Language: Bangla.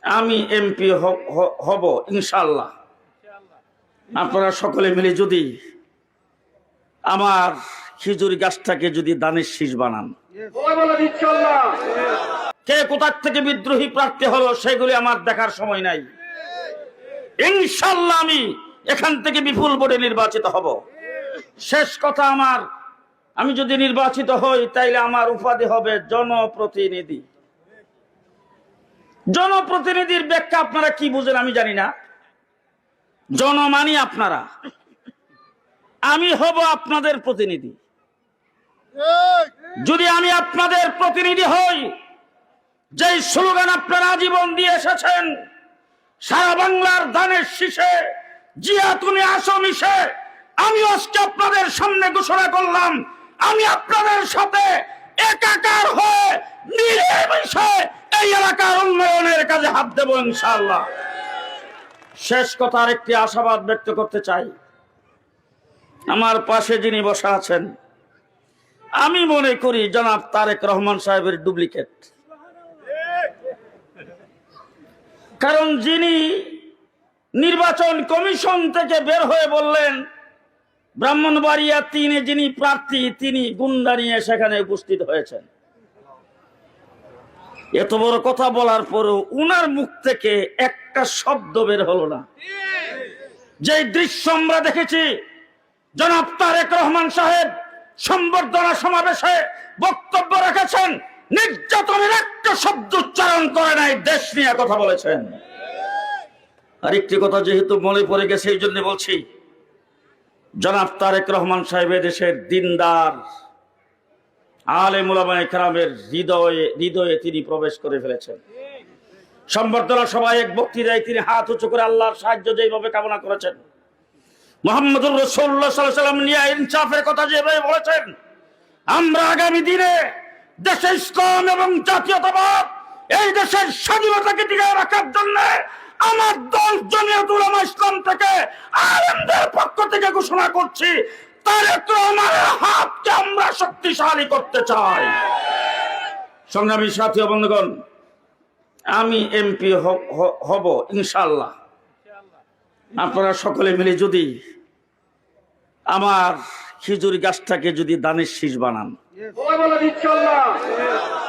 আমি এমপি হব ইনশাআল্লাহ। আপনারা সকলে মিলে যদি আমার খেজুর গাছটাকে যদি দানের শীষ বানান, কে কোথা থেকে বিদ্রোহী প্রার্থী হলো সেগুলি আমার দেখার সময় নাই। ইনশাআল্লাহ আমি এখান থেকে বিপুল ভোটে নির্বাচিত হব। শেষ কথা, আমি যদি নির্বাচিত হই তাইলে আমার উপাধি হবে জনপ্রতিনিধি। জনপ্রতিনিধির ব্যাখ্যা আপনারা কি বুঝেন আমি জানি না। জনমানি আপনারা, আমি হব আপনাদের প্রতিনিধি। যদি আমি আপনাদের প্রতিনিধি হই, যেই স্লোগান আপনারা আজীবন দিয়ে এসেছেন, সারা বাংলার ধানের শীষে জিয়া তুমি আসো মিশে, আমি আজকে আপনাদের সামনে ঘোষণা করলাম আমি আপনাদের সাথে একাকার হয়ে মিলেমিশে এই এলাকার উন্নয়নের কাজে হাত দেব ইনশাআল্লাহ। শেষ কথা, আরেকটি আশাবাদ ব্যক্ত করতে চাই। আমার পাশে যিনি বসা আছেন, আমি মনে করি জনাব তারেক রহমান সাহেবের ডুপ্লিকেট। কারণ যিনি নির্বাচন কমিশন থেকে বের হয়ে বললেন ব্রাহ্মণবাড়িয়া 3-এ যিনি প্রার্থী, তিনি গুন্ডা নিয়ে সেখানে উপস্থিত হয়েছেন। এত বড় কথা বলার পরেও উনার মুখ থেকে একটা শব্দ বের হলো না। যে দৃশ্য আমরা দেখেছি, জনাব তারেক রহমান সাহেব সংবর্ধনা সমাবেশে বক্তব্য রেখেছেন, নির্যাতনের একটা শব্দ উচ্চারণ করে নাই, দেশ নিয়ে কথা বলেছেন। আরেকটি কথা যেহেতু মনে পড়ে গেছে এই জন্য বলছি, জনাব তারেক রহমান সাহেব দেশের দিনদার আলেম উলামায়ে কেরামের হৃদয়ে তিনি প্রবেশ করে ফেলেছেন। সংবর্ধনা সভায় এক বক্তৃতায় তিনি হাত উঁচু করে আল্লাহর সাহায্য যেভাবে কামনা করেছেন, মুহাম্মদুর রাসূলুল্লাহ সাল্লাল্লাহু আলাইহি ওয়াসাল্লাম নিয়ে ইনসাফের কথা যেভাবে বলেছেন, আমরা আগামী দিনে দেশে ইসলাম এবং জাতীয়তাবাদ, এই দেশের স্বাধীনতাকে টিকিয়ে রাখার জন্য আমার দল জমিয়ত উলামা ইসলাম থেকে আলেমদের পক্ষ থেকে ঘোষণা করছি, তারেক রহমানের হাতকে আমরা শক্তিশালী করতে চাই। সংগ্রামী সাথী ও বন্ধুগণ, আমি এমপি হব ইনশাআল্লাহ। আপনারা সকলে মিলে যদি আমার খেজুর গাছটাকে যদি দানের শীষ বানান,